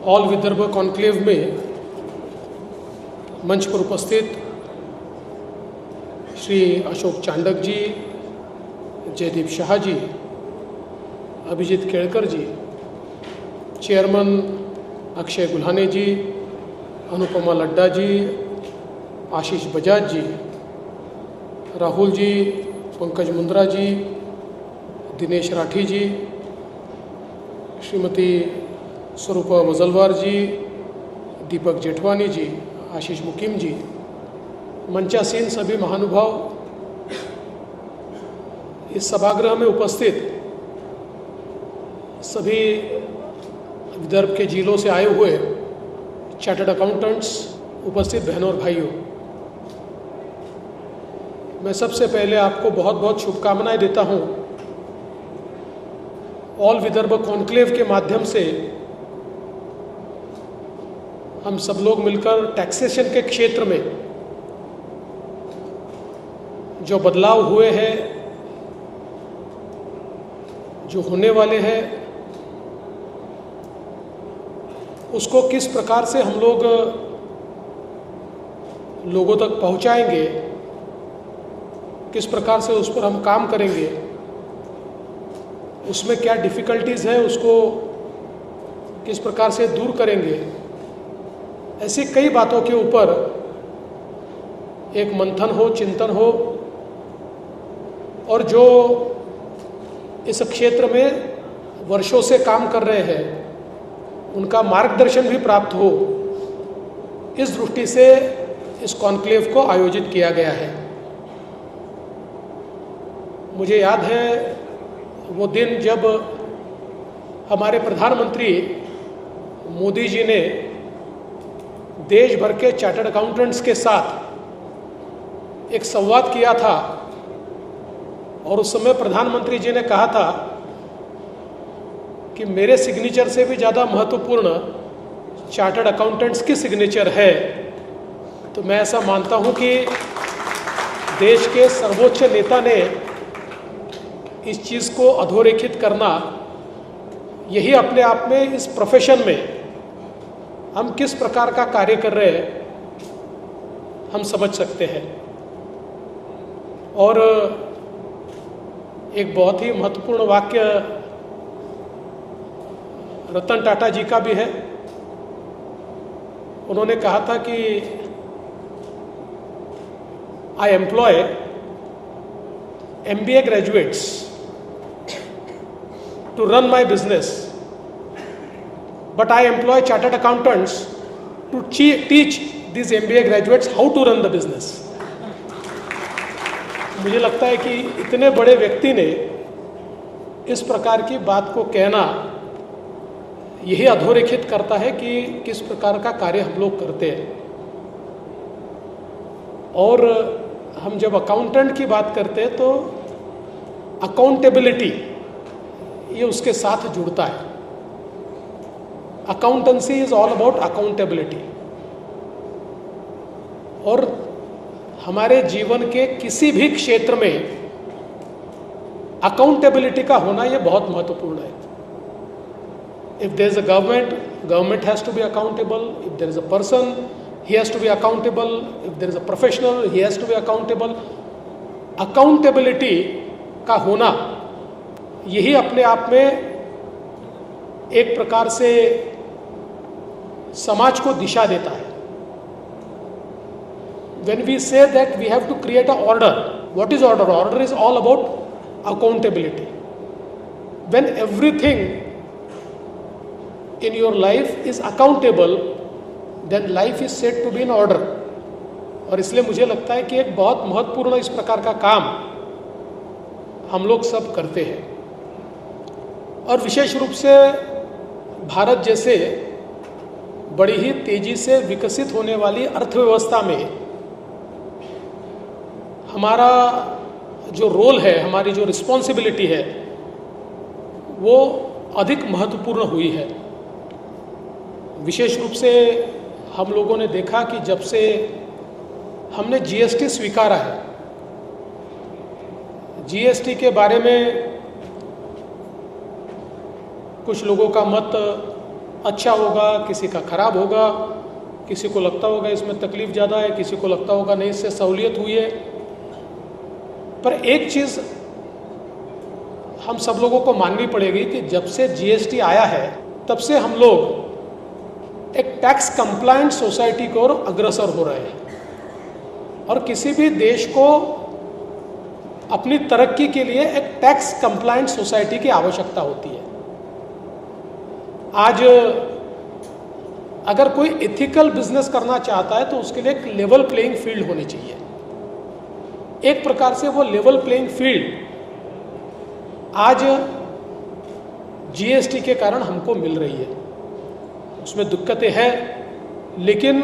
All Vidarbha conclave में मंच पर उपस्थित श्री अशोक चांडक जी, जयदीप शाह जी, अभिजीत केळकर जी, चेयरमैन अक्षय गुल्हाने जी, अनुपमा लड्डा जी, आशीष बजाज जी, राहुल जी, पंकज मुंद्रा जी, दिनेश राठी जी, श्रीमती स्वरूपा मजलवार जी, दीपक जेठवानी जी, आशीष मुकीम जी, मंचासीन सभी महानुभाव, इस सभागृह में उपस्थित सभी विदर्भ के जिलों से आए हुए चार्टर्ड अकाउंटेंट्स, उपस्थित बहनों और भाइयों, मैं सबसे पहले आपको बहुत बहुत शुभकामनाएं देता हूं। ऑल विदर्भ कॉन्क्लेव के माध्यम से हम सब लोग मिलकर टैक्सेशन के क्षेत्र में जो बदलाव हुए हैं, जो होने वाले हैं, उसको किस प्रकार से हम लोग लोगों तक पहुंचाएंगे, किस प्रकार से उस पर हम काम करेंगे, उसमें क्या डिफ़िकल्टीज़ है, उसको किस प्रकार से दूर करेंगे, ऐसी कई बातों के ऊपर एक मंथन हो, चिंतन हो, और जो इस क्षेत्र में वर्षों से काम कर रहे हैं उनका मार्गदर्शन भी प्राप्त हो, इस दृष्टि से इस कॉन्क्लेव को आयोजित किया गया है। मुझे याद है वो दिन जब हमारे प्रधानमंत्री मोदी जी ने देश भर के चार्टर्ड अकाउंटेंट्स के साथ एक संवाद किया था, और उस समय प्रधानमंत्री जी ने कहा था कि मेरे सिग्नेचर से भी ज़्यादा महत्वपूर्ण चार्टर्ड अकाउंटेंट्स की सिग्नेचर है। तो मैं ऐसा मानता हूं कि देश के सर्वोच्च नेता ने इस चीज़ को अधोरेखित करना, यही अपने आप में इस प्रोफेशन में हम किस प्रकार का कार्य कर रहे हैं हम समझ सकते हैं। और एक बहुत ही महत्वपूर्ण वाक्य रतन टाटा जी का भी है। उन्होंने कहा था कि I employ MBA graduates to run my business, but I employ chartered accountants to teach these MBA graduates how to run the business. मुझे लगता है कि इतने बड़े व्यक्ति ने इस प्रकार की बात को कहना, यही अधोरेखित करता है कि किस प्रकार का कार्य हम लोग करते हैं। और हम जब अकाउंटेंट की बात करते हैं तो अकाउंटेबिलिटी ये उसके साथ जुड़ता है। Accountancy is all about accountability, और हमारे जीवन के किसी भी क्षेत्र में अकाउंटेबिलिटी का होना ये बहुत महत्वपूर्ण है। If there is a government has to be accountable. If there is a person, he has to be accountable. If there is a professional, he has to be accountable. Accountability का होना यही अपने आप में एक प्रकार से समाज को दिशा देता है। When we say that we have to create an order, what is order? Order is all about accountability. When everything in your life is accountable, then life is said to be in order. और इसलिए मुझे लगता है कि एक बहुत महत्वपूर्ण इस प्रकार का काम हम लोग सब करते हैं। और विशेष रूप से भारत जैसे बड़ी ही तेजी से विकसित होने वाली अर्थव्यवस्था में हमारा जो रोल है, हमारी जो रिस्पॉन्सिबिलिटी है, वो अधिक महत्वपूर्ण हुई है। विशेष रूप से हम लोगों ने देखा कि जब से हमने GST स्वीकारा है, GST के बारे में कुछ लोगों का मत अच्छा होगा, किसी का खराब होगा, किसी को लगता होगा इसमें तकलीफ ज़्यादा है, किसी को लगता होगा नहीं इससे सहूलियत हुई है। पर एक चीज़ हम सब लोगों को माननी पड़ेगी कि जब से जीएसटी आया है तब से हम लोग एक टैक्स कंप्लायंट सोसाइटी की ओर अग्रसर हो रहे हैं। और किसी भी देश को अपनी तरक्की के लिए एक टैक्स कंप्लायंट सोसाइटी की आवश्यकता होती है। आज अगर कोई एथिकल बिजनेस करना चाहता है तो उसके लिए एक लेवल प्लेइंग फील्ड होनी चाहिए। एक प्रकार से वो लेवल प्लेइंग फील्ड आज जीएसटी के कारण हमको मिल रही है। उसमें दिक्कतें हैं, लेकिन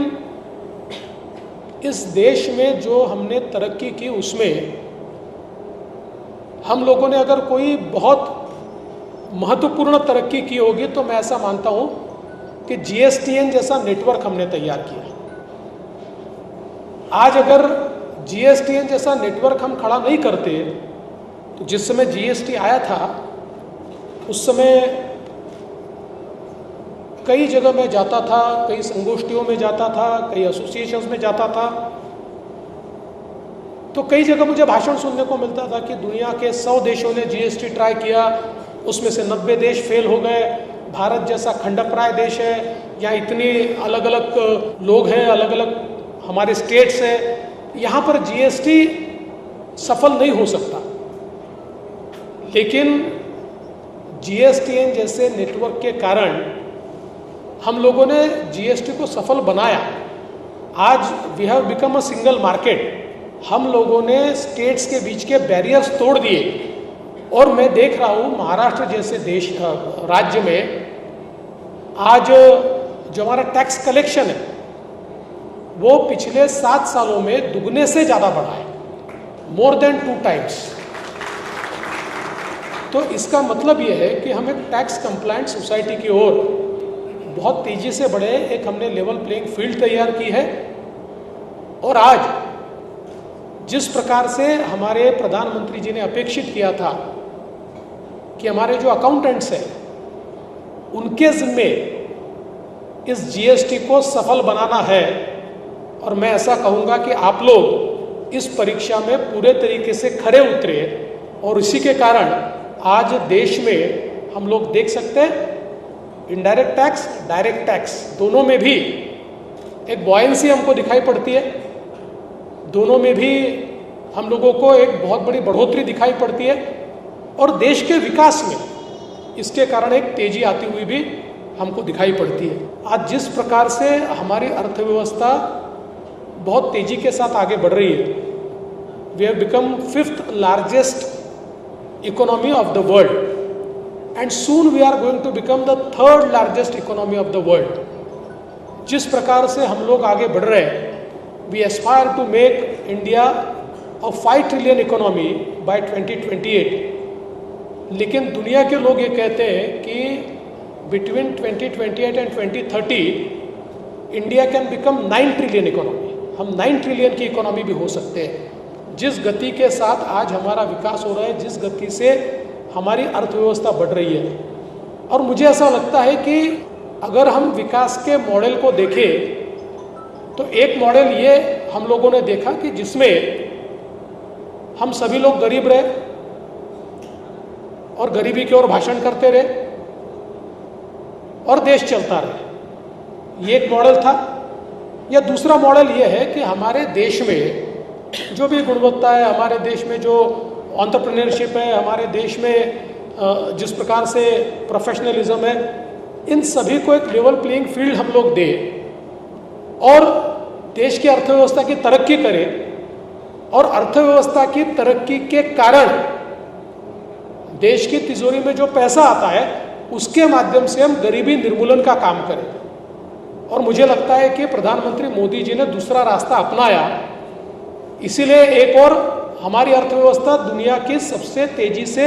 इस देश में जो हमने तरक्की की उसमें हम लोगों ने अगर कोई बहुत महत्वपूर्ण तरक्की की होगी तो मैं ऐसा मानता हूं कि जीएसटीएन जैसा नेटवर्क हमने तैयार किया। आज अगर जीएसटीएन जैसा नेटवर्क हम खड़ा नहीं करते तो जिस समय जीएसटी आया था उस समय कई जगह मैं जाता था, कई संगोष्ठियों में जाता था, कई एसोसिएशंस में जाता था, तो कई जगह मुझे भाषण सुनने को मिलता था कि दुनिया के 100 देशों ने जीएसटी ट्राई किया, उसमें से 90 देश फेल हो गए। भारत जैसा खंडप्राय देश है, यहाँ इतनी अलग अलग लोग हैं, अलग अलग हमारे स्टेट्स हैं, यहाँ पर जीएसटी सफल नहीं हो सकता। लेकिन जीएसटीएन जैसे नेटवर्क के कारण हम लोगों ने जीएसटी को सफल बनाया। आज we have become a single market. हम लोगों ने स्टेट्स के बीच के बैरियर्स तोड़ दिए और मैं देख रहा हूँ महाराष्ट्र जैसे देश राज्य में आज जो हमारा टैक्स कलेक्शन है वो पिछले 7 सालों में दुगने से ज़्यादा बढ़ा है, मोर देन 2 टाइम्स। तो इसका मतलब ये है कि हम एक टैक्स कंप्लायंट सोसाइटी की ओर बहुत तेजी से बढ़े। एक हमने लेवल प्लेइंग फील्ड तैयार की है और आज जिस प्रकार से हमारे प्रधानमंत्री जी ने अपेक्षित किया था कि हमारे जो अकाउंटेंट्स हैं उनके जिम्मे इस जीएसटी को सफल बनाना है, और मैं ऐसा कहूँगा कि आप लोग इस परीक्षा में पूरे तरीके से खरे उतरे और इसी के कारण आज देश में हम लोग देख सकते हैं इनडायरेक्ट टैक्स, डायरेक्ट टैक्स दोनों में भी एक बॉयंसी हमको दिखाई पड़ती है। दोनों में भी हम लोगों को एक बहुत बड़ी बढ़ोतरी दिखाई पड़ती है और देश के विकास में इसके कारण एक तेजी आती हुई भी हमको दिखाई पड़ती है। आज जिस प्रकार से हमारी अर्थव्यवस्था बहुत तेजी के साथ आगे बढ़ रही है, we have become 5th largest economy of the world and soon we are going to become the 3rd largest economy of the world. जिस प्रकार से हम लोग आगे बढ़ रहे हैं, we aspire to make India a 5 trillion economy by 2028। लेकिन दुनिया के लोग ये कहते हैं कि between 2028 and 2030 India can become 9 trillion economy. हम 9 ट्रिलियन की इकोनॉमी भी हो सकते हैं। जिस गति के साथ आज हमारा विकास हो रहा है, जिस गति से हमारी अर्थव्यवस्था बढ़ रही है, और मुझे ऐसा लगता है कि अगर हम विकास के मॉडल को देखें तो एक मॉडल ये हम लोगों ने देखा कि जिसमें हम सभी लोग गरीब रहे और गरीबी की ओर भाषण करते रहे और देश चलता रहे, ये एक मॉडल था। या दूसरा मॉडल ये है कि हमारे देश में जो भी गुणवत्ता है, हमारे देश में जो एंटरप्रेन्योरशिप है, हमारे देश में जिस प्रकार से प्रोफेशनलिज्म है, इन सभी को एक लेवल प्लेइंग फील्ड हम लोग दें और देश की अर्थव्यवस्था की तरक्की करें। और अर्थव्यवस्था की तरक्की के कारण देश की तिजोरी में जो पैसा आता है उसके माध्यम से हम गरीबी निर्मूलन का काम करें। और मुझे लगता है कि प्रधानमंत्री मोदी जी ने दूसरा रास्ता अपनाया, इसीलिए एक और हमारी अर्थव्यवस्था दुनिया की सबसे तेजी से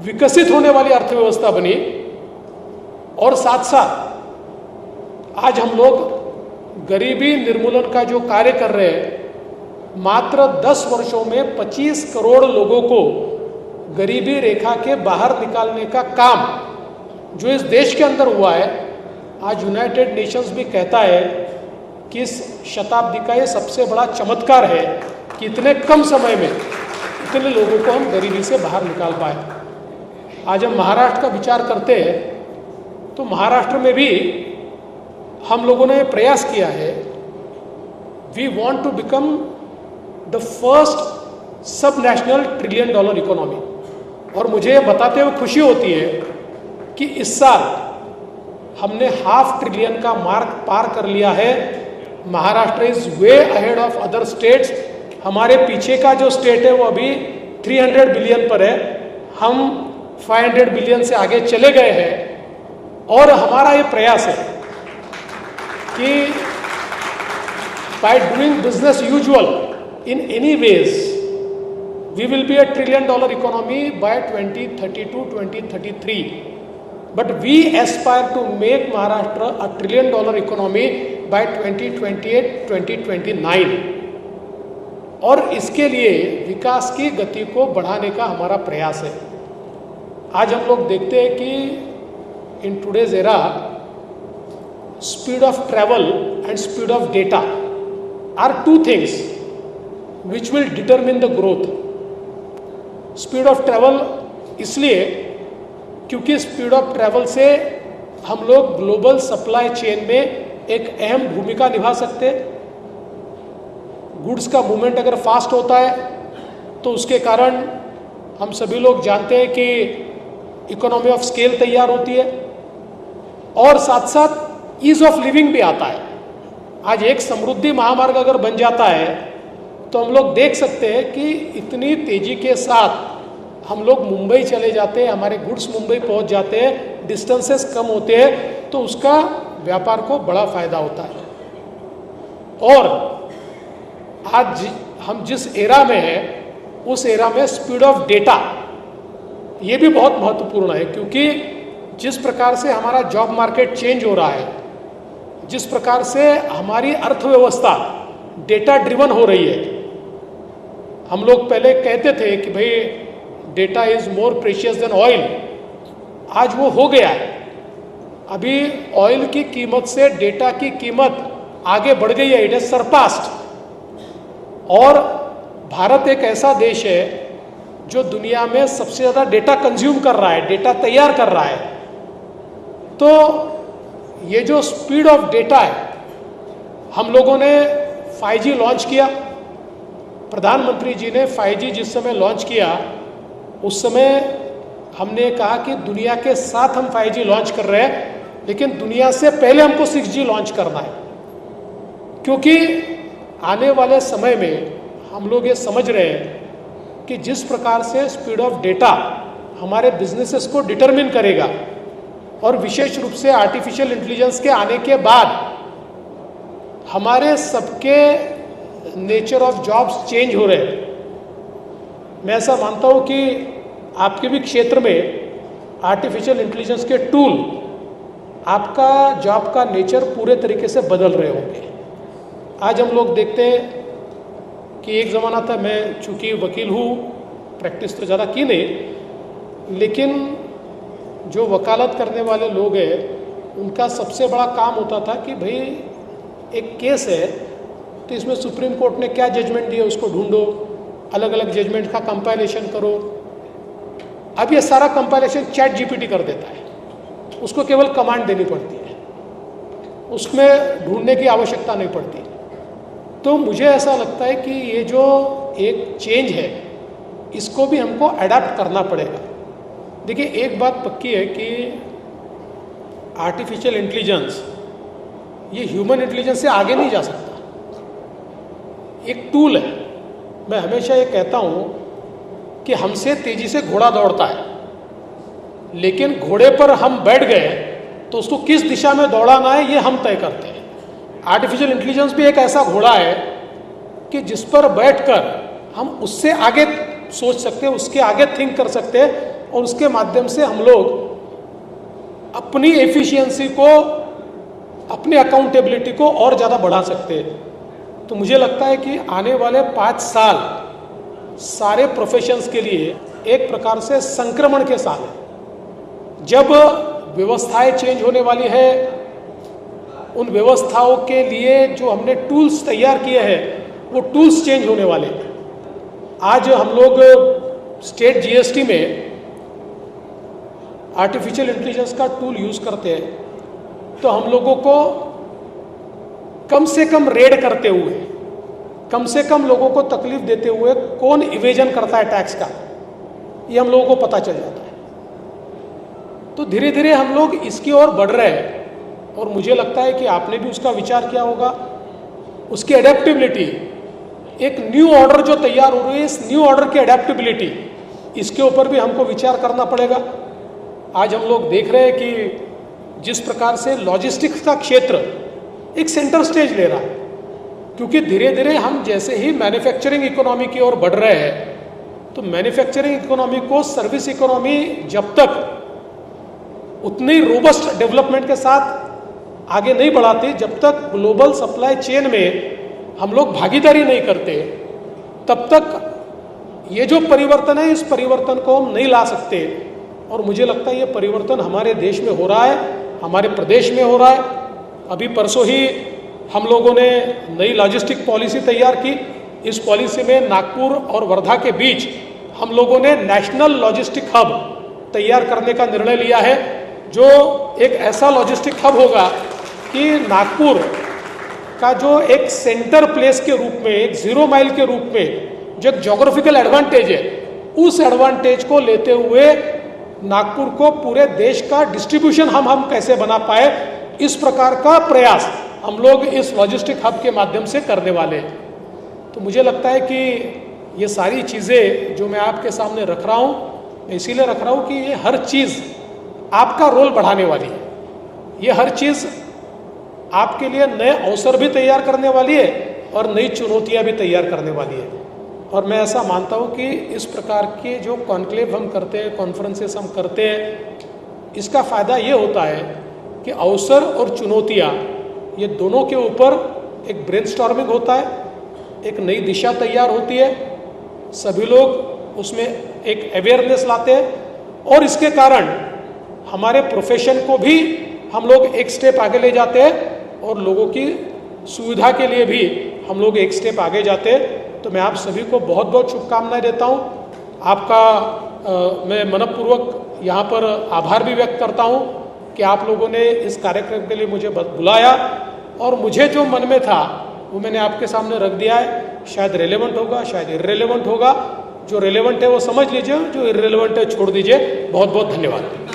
विकसित होने वाली अर्थव्यवस्था बनी। और साथ साथ आज हम लोग गरीबी निर्मूलन का जो कार्य कर रहे हैं, मात्र 10 वर्षों में 25 करोड़ लोगों को गरीबी रेखा के बाहर निकालने का काम जो इस देश के अंदर हुआ है, आज यूनाइटेड नेशंस भी कहता है कि इस शताब्दी का ये सबसे बड़ा चमत्कार है कि इतने कम समय में इतने लोगों को हम गरीबी से बाहर निकाल पाए। आज हम महाराष्ट्र का विचार करते हैं तो महाराष्ट्र में भी हम लोगों ने प्रयास किया है, we want to become the first sub national $1 trillion economy. और मुझे बताते हुए खुशी होती है कि इस साल हमने $500 बिलियन का मार्क पार कर लिया है। Maharashtra is way ahead of other states. हमारे पीछे का जो स्टेट है वो अभी 300 बिलियन पर है, हम 500 बिलियन से आगे चले गए हैं। और हमारा ये प्रयास है कि by doing business usual in any ways we will be $1 trillion economy by 2032-2033। But we aspire to make Maharashtra $1 trillion economy by 2028-2029। और इसके लिए विकास की गति को बढ़ाने का हमारा प्रयास है। आज हम लोग देखते हैं कि in today's era speed of travel and speed of data are two things which will determine the growth. Speed of travel इसलिए क्योंकि स्पीड ऑफ ट्रैवल से हम लोग ग्लोबल सप्लाई चेन में एक अहम भूमिका निभा सकते हैं। गुड्स का मूवमेंट अगर फास्ट होता है तो उसके कारण हम सभी लोग जानते हैं कि इकोनॉमी ऑफ स्केल तैयार होती है और साथ साथ ईज ऑफ लिविंग भी आता है। आज एक समृद्धि महामार्ग अगर बन जाता है तो हम लोग देख सकते हैं कि इतनी तेजी के साथ हम लोग मुंबई चले जाते हैं, हमारे गुड्स मुंबई पहुंच जाते हैं, डिस्टेंसेस कम होते हैं, तो उसका व्यापार को बड़ा फायदा होता है। और आज हम जिस एरा में हैं उस एरा में स्पीड ऑफ डेटा ये भी बहुत महत्वपूर्ण है, क्योंकि जिस प्रकार से हमारा जॉब मार्केट चेंज हो रहा है, जिस प्रकार से हमारी अर्थव्यवस्था डेटा ड्रिवन हो रही है। हम लोग पहले कहते थे कि भाई data is more precious than oil, आज वो हो गया है। अभी ऑयल की कीमत से डेटा की कीमत आगे बढ़ गई है, इट इज सरपास्ड। और भारत एक ऐसा देश है जो दुनिया में सबसे ज़्यादा डेटा कंज्यूम कर रहा है, डेटा तैयार कर रहा है। तो ये जो स्पीड ऑफ डेटा है, हम लोगों ने 5G लॉन्च किया। प्रधानमंत्री जी ने 5G जिस समय लॉन्च किया उस समय हमने कहा कि दुनिया के साथ हम 5G लॉन्च कर रहे हैं, लेकिन दुनिया से पहले हमको 6G लॉन्च करना है, क्योंकि आने वाले समय में हम लोग ये समझ रहे हैं कि जिस प्रकार से स्पीड ऑफ डेटा हमारे बिजनेसेस को डिटरमिन करेगा और विशेष रूप से आर्टिफिशियल इंटेलिजेंस के आने के बाद हमारे सबके नेचर ऑफ जॉब्स चेंज हो रहे हैं। मैं ऐसा मानता हूँ कि आपके भी क्षेत्र में आर्टिफिशियल इंटेलिजेंस के टूल आपका जॉब का नेचर पूरे तरीके से बदल रहे होंगे। आज हम लोग देखते हैं कि एक ज़माना था, मैं चूँकि वकील हूँ, प्रैक्टिस तो ज़्यादा की नहीं, लेकिन जो वकालत करने वाले लोग हैं उनका सबसे बड़ा काम होता था कि भाई एक केस है तो इसमें सुप्रीम कोर्ट ने क्या जजमेंट दिया उसको ढूंढो, अलग अलग जजमेंट का कंपाइलेशन करो। अब ये सारा कंपाइलेशन चैट जीपीटी कर देता है, उसको केवल कमांड देनी पड़ती है, उसमें ढूंढने की आवश्यकता नहीं पड़ती। तो मुझे ऐसा लगता है कि ये जो एक चेंज है इसको भी हमको अडैप्ट करना पड़ेगा। देखिए, एक बात पक्की है कि आर्टिफिशियल इंटेलिजेंस ये ह्यूमन इंटेलिजेंस से आगे नहीं जा सकता, एक टूल है। मैं हमेशा ये कहता हूँ कि हमसे तेजी से घोड़ा दौड़ता है, लेकिन घोड़े पर हम बैठ गए तो उसको किस दिशा में दौड़ाना है ये हम तय करते हैं। आर्टिफिशियल इंटेलिजेंस भी एक ऐसा घोड़ा है कि जिस पर बैठकर हम उससे आगे सोच सकते हैं, उसके आगे थिंक कर सकते हैं, और उसके माध्यम से हम लोग अपनी एफिशिएंसी को, अपनी अकाउंटेबिलिटी को और ज़्यादा बढ़ा सकते हैं। तो मुझे लगता है कि आने वाले 5 साल सारे प्रोफेशंस के लिए एक प्रकार से संक्रमण के साल है, जब व्यवस्थाएं चेंज होने वाली है, उन व्यवस्थाओं के लिए जो हमने टूल्स तैयार किए हैं वो टूल्स चेंज होने वाले हैं। आज हम लोग स्टेट जीएसटी में आर्टिफिशियल इंटेलिजेंस का टूल यूज करते हैं, तो हम लोगों को कम से कम रेड करते हुए, कम से कम लोगों को तकलीफ देते हुए कौन इवेजन करता है टैक्स का, ये हम लोगों को पता चल जाता है। तो धीरे धीरे हम लोग इसकी ओर बढ़ रहे हैं और मुझे लगता है कि आपने भी उसका विचार किया होगा। उसकी एडेप्टेबिलिटी, एक न्यू ऑर्डर जो तैयार हो रही है, इस न्यू ऑर्डर की एडेप्टेबिलिटी, इसके ऊपर भी हमको विचार करना पड़ेगा। आज हम लोग देख रहे हैं कि जिस प्रकार से लॉजिस्टिक्स का क्षेत्र एक सेंटर स्टेज ले रहा है, क्योंकि धीरे धीरे हम जैसे ही मैन्युफैक्चरिंग इकोनॉमी की ओर बढ़ रहे हैं, तो मैन्युफैक्चरिंग इकोनॉमी को सर्विस इकोनॉमी जब तक उतनी रोबस्ट डेवलपमेंट के साथ आगे नहीं बढ़ाती, जब तक ग्लोबल सप्लाई चेन में हम लोग भागीदारी नहीं करते, तब तक ये जो परिवर्तन है, इस परिवर्तन को हम नहीं ला सकते। और मुझे लगता है ये परिवर्तन हमारे देश में हो रहा है, हमारे प्रदेश में हो रहा है। अभी परसों ही हम लोगों ने नई लॉजिस्टिक पॉलिसी तैयार की। इस पॉलिसी में नागपुर और वर्धा के बीच हम लोगों ने नेशनल लॉजिस्टिक हब तैयार करने का निर्णय लिया है, जो एक ऐसा लॉजिस्टिक हब होगा कि नागपुर का जो एक सेंटर प्लेस के रूप में, एक 0 माइल के रूप में जो एक ज्योग्राफिकल एडवांटेज है, उस एडवांटेज को लेते हुए नागपुर को पूरे देश का डिस्ट्रीब्यूशन हम कैसे बना पाए, इस प्रकार का प्रयास हम लोग इस लॉजिस्टिक हब के माध्यम से करने वाले हैं। तो मुझे लगता है कि ये सारी चीज़ें जो मैं आपके सामने रख रहा हूँ, मैं इसीलिए रख रहा हूँ कि ये हर चीज़ आपका रोल बढ़ाने वाली है। ये हर चीज़ आपके लिए नए अवसर भी तैयार करने वाली है और नई चुनौतियाँ भी तैयार करने वाली है। और मैं ऐसा मानता हूँ कि इस प्रकार के जो कॉन्क्लेव हम करते हैं, कॉन्फ्रेंसेस हम करते हैं, इसका फ़ायदा ये होता है कि अवसर और चुनौतियाँ, ये दोनों के ऊपर एक ब्रेनस्टॉर्मिंग होता है, एक नई दिशा तैयार होती है, सभी लोग उसमें एक अवेयरनेस लाते हैं और इसके कारण हमारे प्रोफेशन को भी हम लोग एक स्टेप आगे ले जाते हैं और लोगों की सुविधा के लिए भी हम लोग एक स्टेप आगे जाते हैं। तो मैं आप सभी को बहुत बहुत शुभकामनाएं देता हूँ। आपका मैं मनपूर्वक यहाँ पर आभार भी व्यक्त करता हूँ कि आप लोगों ने इस कार्यक्रम के लिए मुझे बुलाया और मुझे जो मन में था वो मैंने आपके सामने रख दिया है। शायद रेलेवेंट होगा, शायद इररेलेवेंट होगा। जो रेलेवेंट है वो समझ लीजिए, जो इररेलेवेंट है छोड़ दीजिए। बहुत बहुत धन्यवाद।